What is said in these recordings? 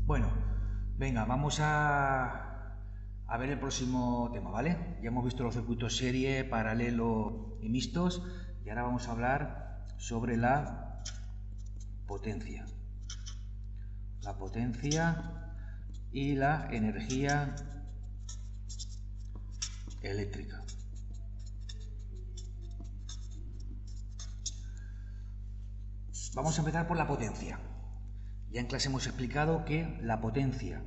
Bueno, venga, vamos a ver el próximo tema, ¿vale? Ya hemos visto los circuitos serie, paralelo y mixtos, y ahora vamos a hablar sobre la potencia. La potencia y la energía eléctrica. Vamos a empezar por la potencia. Ya en clase hemos explicado que la potencia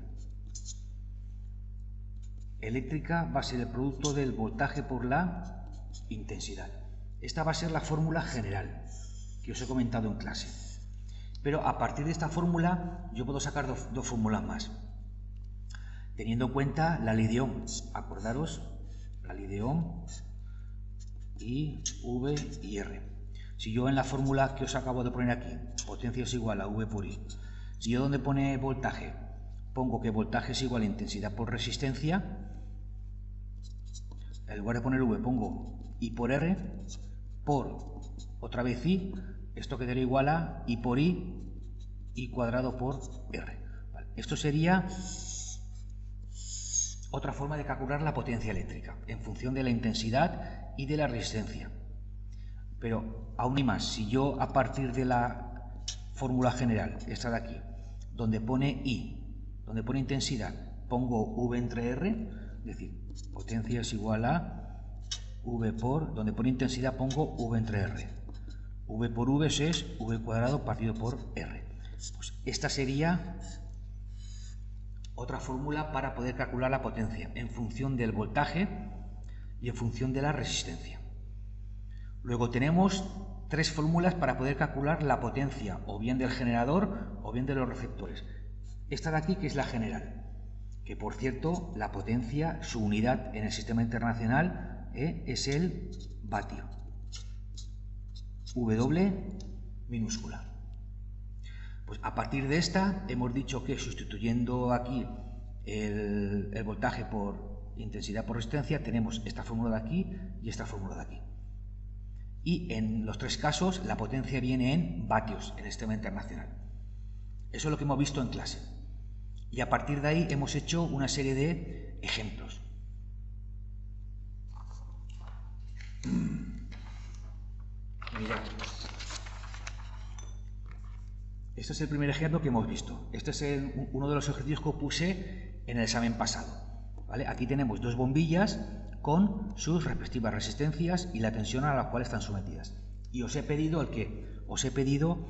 eléctrica va a ser el producto del voltaje por la intensidad. Esta va a ser la fórmula general que os he comentado en clase. Pero a partir de esta fórmula yo puedo sacar dos fórmulas más. Teniendo en cuenta la ley de Ohm. Acordaros, la ley de Ohm y V y R. Si yo en la fórmula que os acabo de poner aquí, potencia es igual a V por I, si yo donde pone voltaje pongo que voltaje es igual a intensidad por resistencia, en lugar de poner V pongo I por R, por otra vez I, esto quedaría igual a I por I cuadrado por R. Vale. Esto sería otra forma de calcular la potencia eléctrica, en función de la intensidad y de la resistencia. Pero aún hay más, si yo a partir de la fórmula general, esta de aquí, donde pone I, donde pone intensidad, pongo V entre R, es decir, potencia es igual a V por, donde pone intensidad pongo V entre R. V por V es V cuadrado partido por R. Pues esta sería otra fórmula para poder calcular la potencia en función del voltaje y en función de la resistencia. Luego tenemos tres fórmulas para poder calcular la potencia o bien del generador o bien de los receptores. Esta de aquí que es la general, que por cierto la potencia, su unidad en el sistema internacional es el vatio. W minúscula. Pues a partir de esta hemos dicho que sustituyendo aquí el voltaje por intensidad por resistencia tenemos esta fórmula de aquí y esta fórmula de aquí. Y en los tres casos la potencia viene en vatios en el sistema internacional. Eso es lo que hemos visto en clase. Y a partir de ahí hemos hecho una serie de ejemplos. Mirad. Este es el primer ejemplo que hemos visto. Este es uno de los ejercicios que puse en el examen pasado. ¿Vale? Aquí tenemos dos bombillas con sus respectivas resistencias y la tensión a la cual están sometidas. Y os he pedido os he pedido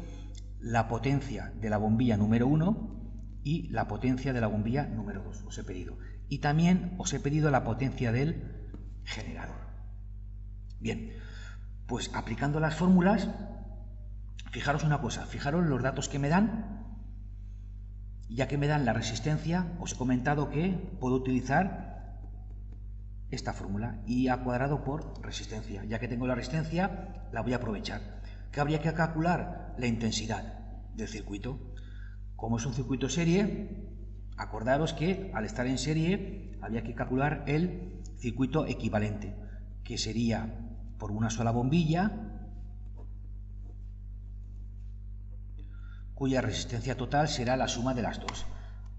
la potencia de la bombilla número 1 y la potencia de la bombilla número 2. Os he pedido. Y también os he pedido la potencia del generador. Bien, pues aplicando las fórmulas, fijaros una cosa, fijaros los datos que me dan. Ya que me dan la resistencia, os he comentado que puedo utilizar esta fórmula, I a cuadrado por resistencia. Ya que tengo la resistencia, la voy a aprovechar. ¿Qué habría que calcular? La intensidad del circuito. Como es un circuito serie, acordaros que al estar en serie había que calcular el circuito equivalente, que sería por una sola bombilla, cuya resistencia total será la suma de las dos.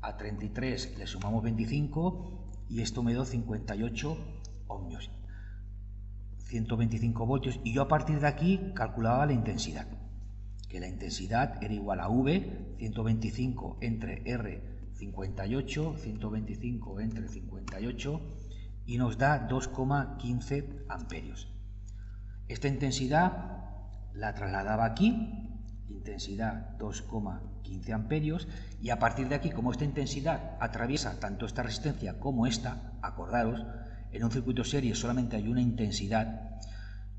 A 33 le sumamos 25 y esto me da 58 ohmios, 125 voltios, y yo a partir de aquí calculaba la intensidad, que la intensidad era igual a V, 125 entre R, 58, 125 entre 58, y nos da 2,15 amperios. Esta intensidad la trasladaba aquí, intensidad 2,15 amperios, y a partir de aquí, como esta intensidad atraviesa tanto esta resistencia como esta, acordaros, en un circuito serie solamente hay una intensidad,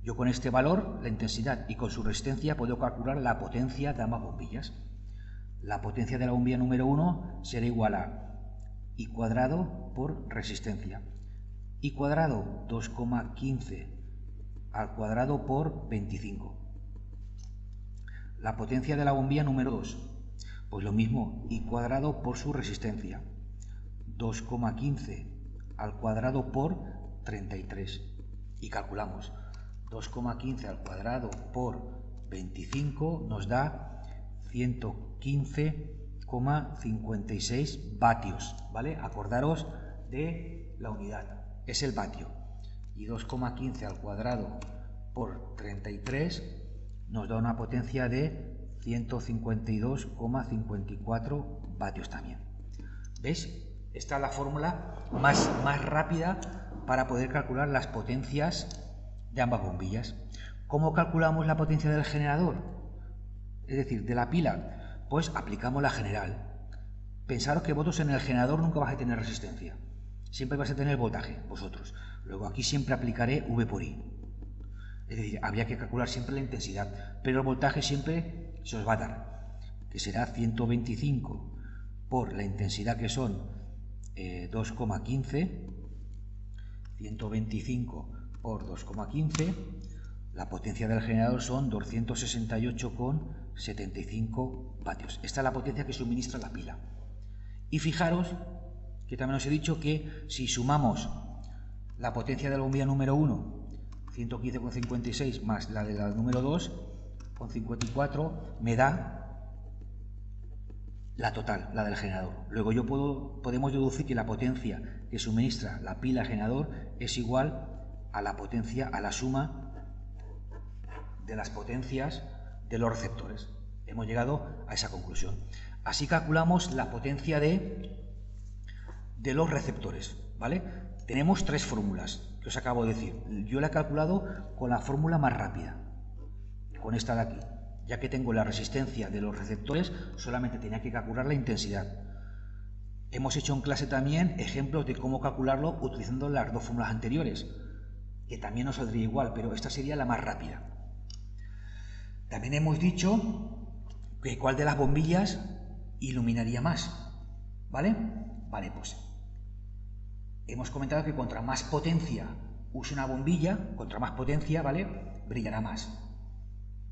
yo con este valor, la intensidad y con su resistencia, puedo calcular la potencia de ambas bombillas. La potencia de la bombilla número 1 será igual a I cuadrado por resistencia. I cuadrado 2,15 al cuadrado por 25. La potencia de la bombilla número 2, pues lo mismo, I cuadrado por su resistencia, 2,15 al cuadrado por 33. Y calculamos, 2,15 al cuadrado por 25 nos da 115,5 2,56 vatios, ¿vale? Acordaros de la unidad, es el vatio. Y 2,15 al cuadrado por 33 nos da una potencia de 152,54 vatios también. ¿Veis? Esta es la fórmula más rápida para poder calcular las potencias de ambas bombillas. ¿Cómo calculamos la potencia del generador? Es decir, de la pila, pues aplicamos la general. Pensaros que vosotros en el generador nunca vais a tener resistencia, siempre vais a tener voltaje, vosotros. Luego aquí siempre aplicaré V por I. Es decir, habría que calcular siempre la intensidad, pero el voltaje siempre se os va a dar, que será 125 por la intensidad, que son 2,15, 125 por 2,15, la potencia del generador son 268,75 vatios. Esta es la potencia que suministra la pila. Y fijaros que también os he dicho que si sumamos la potencia de la bombilla número 1, 115,56, más la de la número 2, con 54, me da la total, la del generador. Luego podemos deducir que la potencia que suministra la pila generador es igual a la potencia, a la suma de las potencias de los receptores. Hemos llegado a esa conclusión. Así calculamos la potencia de los receptores, ¿vale? Tenemos tres fórmulas que os acabo de decir. Yo la he calculado con la fórmula más rápida, con esta de aquí. Ya que tengo la resistencia de los receptores, solamente tenía que calcular la intensidad. Hemos hecho en clase también ejemplos de cómo calcularlo utilizando las dos fórmulas anteriores, que también nos saldría igual, pero esta sería la más rápida. También hemos dicho que cuál de las bombillas iluminaría más, ¿vale? Vale, pues hemos comentado que contra más potencia use una bombilla, contra más potencia, ¿vale?, brillará más.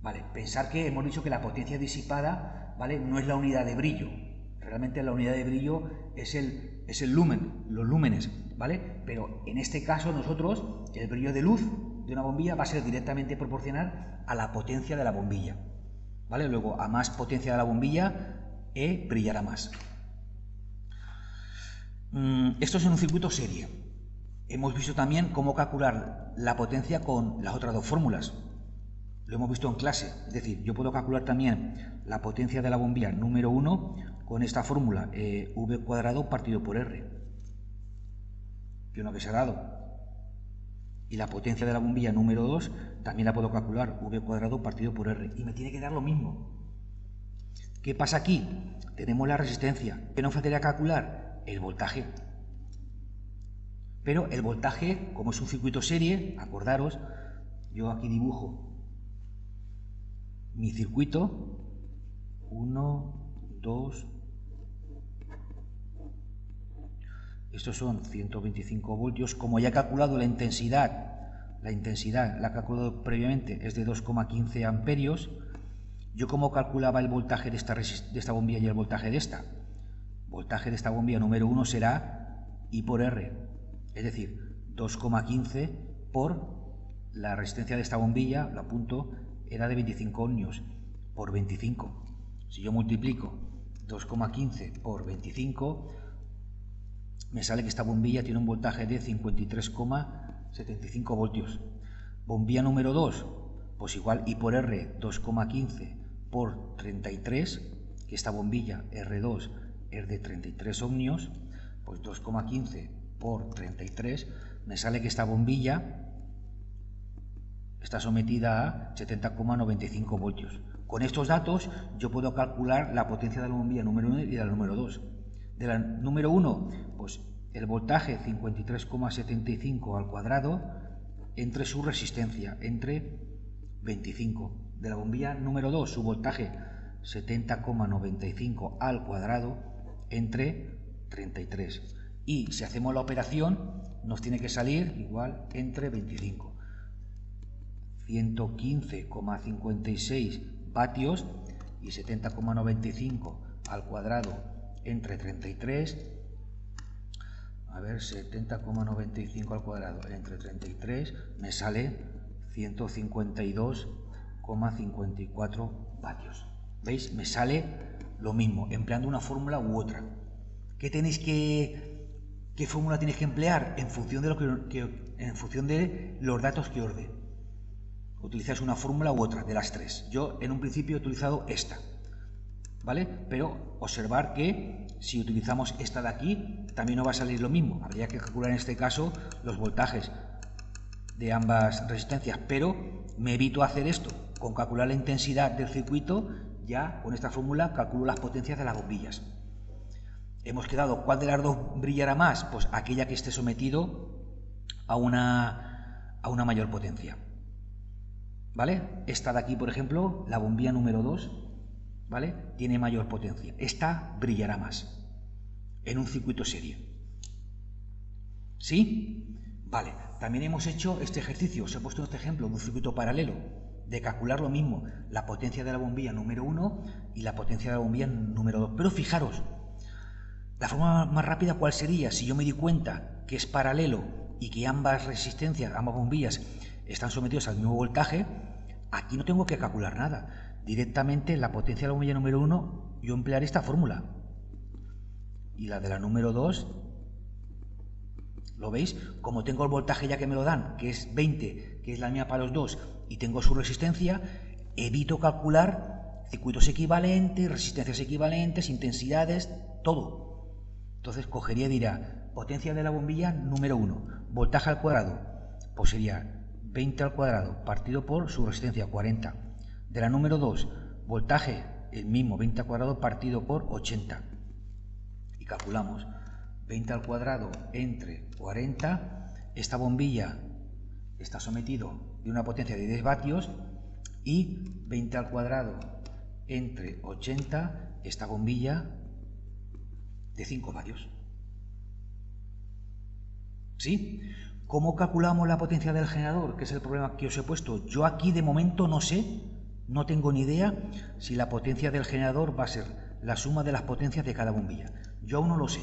Vale, pensar que hemos dicho que la potencia disipada, ¿vale?, no es la unidad de brillo. Realmente la unidad de brillo es el lumen, los lúmenes, ¿vale? Pero en este caso nosotros, el brillo de luz de una bombilla va a ser directamente proporcional a la potencia de la bombilla, ¿vale? Luego, a más potencia de la bombilla, E brillará más. Esto es en un circuito serie. Hemos visto también cómo calcular la potencia con las otras dos fórmulas. Lo hemos visto en clase. Es decir, yo puedo calcular también la potencia de la bombilla número 1 con esta fórmula, V cuadrado partido por R, que es lo que se ha dado. Y la potencia de la bombilla número 2 también la puedo calcular, V cuadrado partido por R. Y me tiene que dar lo mismo. ¿Qué pasa aquí? Tenemos la resistencia. ¿Qué nos faltaría calcular? El voltaje. Pero el voltaje, como es un circuito serie, acordaros, yo aquí dibujo mi circuito, 1, 2, estos son 125 voltios. Como ya he calculado la intensidad la he calculado previamente, es de 2,15 amperios. ¿Yo cómo calculaba el voltaje de esta bombilla y el voltaje de esta? El voltaje de esta bombilla número 1 será I por R, es decir, 2,15 por la resistencia de esta bombilla, lo apunto, era de 25 ohmios por 25. Si yo multiplico 2,15 por 25, me sale que esta bombilla tiene un voltaje de 53,75 voltios. Bombilla número 2, pues igual I por R, 2,15 por 33, que esta bombilla R2 es de 33 ohmios, pues 2,15 por 33, me sale que esta bombilla está sometida a 70,95 voltios. Con estos datos yo puedo calcular la potencia de la bombilla número 1 y de la número 2. De la número 1, pues el voltaje 53,75 al cuadrado entre su resistencia, entre 25. De la bombilla número 2, su voltaje 70,95 al cuadrado entre 33. Y si hacemos la operación, nos tiene que salir igual entre 25. 115,56 vatios y 70,95 al cuadrado entre 33, a ver, 70,95 al cuadrado entre 33 me sale 152,54 vatios. ¿Veis? Me sale lo mismo, empleando una fórmula u otra. ¿Qué fórmula tenéis que emplear? En función de los datos que os dé. Utilizáis una fórmula u otra de las tres. Yo en un principio he utilizado esta, ¿vale? Pero observar que si utilizamos esta de aquí, también no va a salir lo mismo. Habría que calcular en este caso los voltajes de ambas resistencias, pero me evito hacer esto. Con calcular la intensidad del circuito, ya con esta fórmula calculo las potencias de las bombillas. Hemos quedado, ¿cuál de las dos brillará más? Pues aquella que esté sometido a una mayor potencia, ¿vale? Esta de aquí, por ejemplo, la bombilla número 2, ¿vale? Tiene mayor potencia. Esta brillará más en un circuito serie. ¿Sí? Vale. También hemos hecho este ejercicio, os he puesto este ejemplo de un circuito paralelo, de calcular lo mismo, la potencia de la bombilla número 1 y la potencia de la bombilla número 2. Pero fijaros, la forma más rápida, ¿cuál sería? Si yo me di cuenta que es paralelo y que ambas resistencias, ambas bombillas, están sometidas al mismo voltaje, aquí no tengo que calcular nada. Directamente la potencia de la bombilla número 1, yo emplearé esta fórmula. Y la de la número 2, ¿lo veis? Como tengo el voltaje ya que me lo dan, que es 20, que es la mía para los dos, y tengo su resistencia, evito calcular circuitos equivalentes, resistencias equivalentes, intensidades, todo. Entonces cogería y dirá, potencia de la bombilla número 1, voltaje al cuadrado, pues sería 20 al cuadrado partido por su resistencia, 40. De la número 2, voltaje, el mismo, 20 al cuadrado partido por 80. Y calculamos 20 al cuadrado entre 40, esta bombilla está sometido de una potencia de 10 vatios y 20 al cuadrado entre 80, esta bombilla de 5 vatios. ¿Sí? ¿Cómo calculamos la potencia del generador? Que es el problema que os he puesto. Yo aquí de momento no sé, no tengo ni idea si la potencia del generador va a ser la suma de las potencias de cada bombilla. Yo aún no lo sé.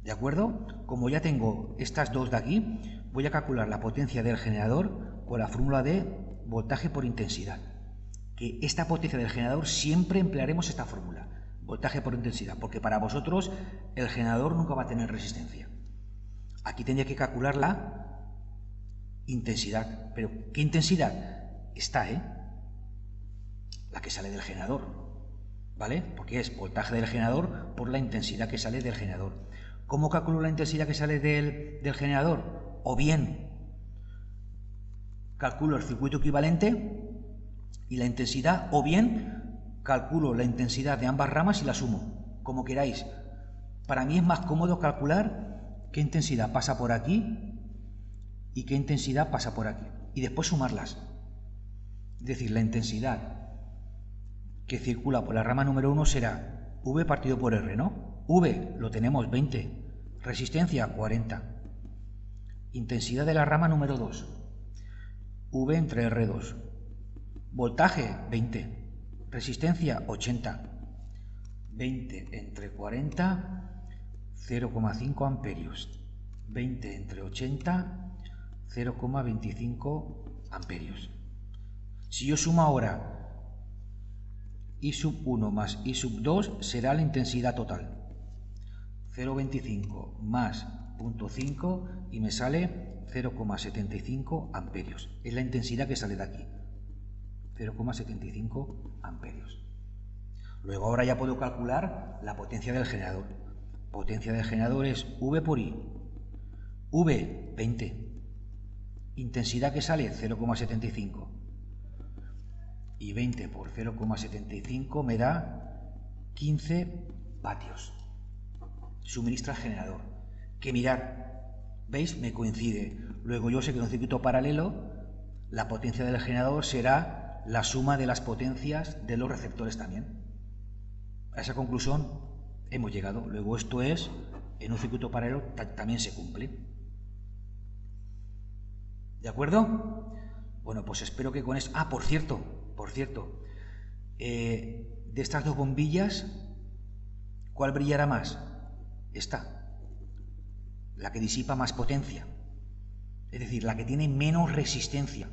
¿De acuerdo? Como ya tengo estas dos de aquí, voy a calcular la potencia del generador con la fórmula de voltaje por intensidad. Que esta potencia del generador siempre emplearemos esta fórmula, voltaje por intensidad, porque para vosotros el generador nunca va a tener resistencia. Aquí tendría que calcular la intensidad. ¿Pero qué intensidad? Esta, la que sale del generador, ¿vale? Porque es voltaje del generador por la intensidad que sale del generador. ¿Cómo calculo la intensidad que sale del generador? O bien calculo el circuito equivalente y la intensidad, o bien calculo la intensidad de ambas ramas y la sumo, como queráis. Para mí es más cómodo calcular qué intensidad pasa por aquí y qué intensidad pasa por aquí, y después sumarlas. Es decir, la intensidad que circula por la rama número 1 será V partido por R, ¿no? V lo tenemos 20, resistencia 40, intensidad de la rama número 2, V entre R2, voltaje 20, resistencia 80, 20 entre 40, 0,5 amperios, 20 entre 80, 0,25 amperios. Si yo sumo ahora I sub 1 más I sub 2 será la intensidad total. 0,25 más 0,5 y me sale 0,75 amperios. Es la intensidad que sale de aquí. 0,75 amperios. Luego ahora ya puedo calcular la potencia del generador. Potencia del generador es V por I. V, 20. Intensidad que sale 0,75. Y 20 por 0,75 me da 15 vatios. Suministra el generador. Que mirad, ¿veis? Me coincide. Luego yo sé que en un circuito paralelo la potencia del generador será la suma de las potencias de los receptores también. A esa conclusión hemos llegado. Luego esto es, en un circuito paralelo también se cumple. ¿De acuerdo? Bueno, pues espero que con esto... Ah, por cierto, de estas dos bombillas, ¿cuál brillará más? Esta, la que disipa más potencia, es decir, la que tiene menos resistencia.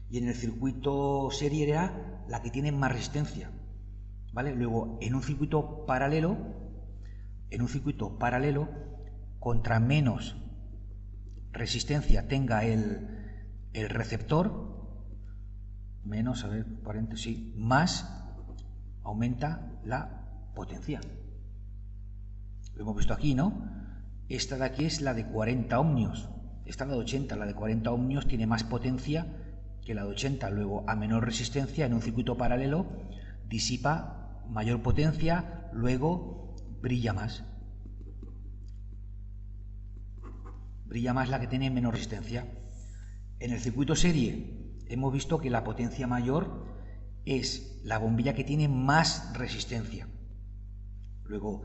Y en el circuito serie era la que tiene más resistencia, ¿vale? Luego, en un circuito paralelo, contra menos resistencia tenga el receptor, menos, a ver, paréntesis, más aumenta la potencia. Lo hemos visto aquí, ¿no? Esta de aquí es la de 40 ohmios. Esta es la de 80. La de 40 ohmios tiene más potencia que la de 80. Luego, a menor resistencia, en un circuito paralelo, disipa mayor potencia, luego brilla más. Brilla más la que tiene menor resistencia. En el circuito serie hemos visto que la potencia mayor es la bombilla que tiene más resistencia. Luego,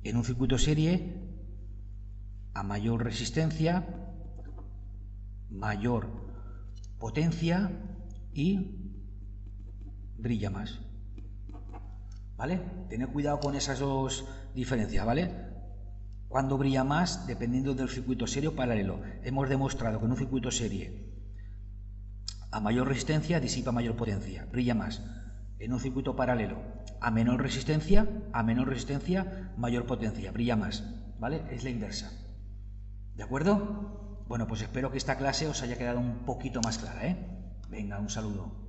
en un circuito serie, a mayor resistencia, mayor potencia y brilla más. ¿Vale? Tened cuidado con esas dos diferencias, ¿vale? Cuando brilla más, dependiendo del circuito serie o paralelo. Hemos demostrado que en un circuito serie, a mayor resistencia, disipa mayor potencia, brilla más. En un circuito paralelo, a menor resistencia, mayor potencia, brilla más. ¿Vale? Es la inversa. ¿De acuerdo? Bueno, pues espero que esta clase os haya quedado un poquito más clara, ¿eh? Venga, un saludo.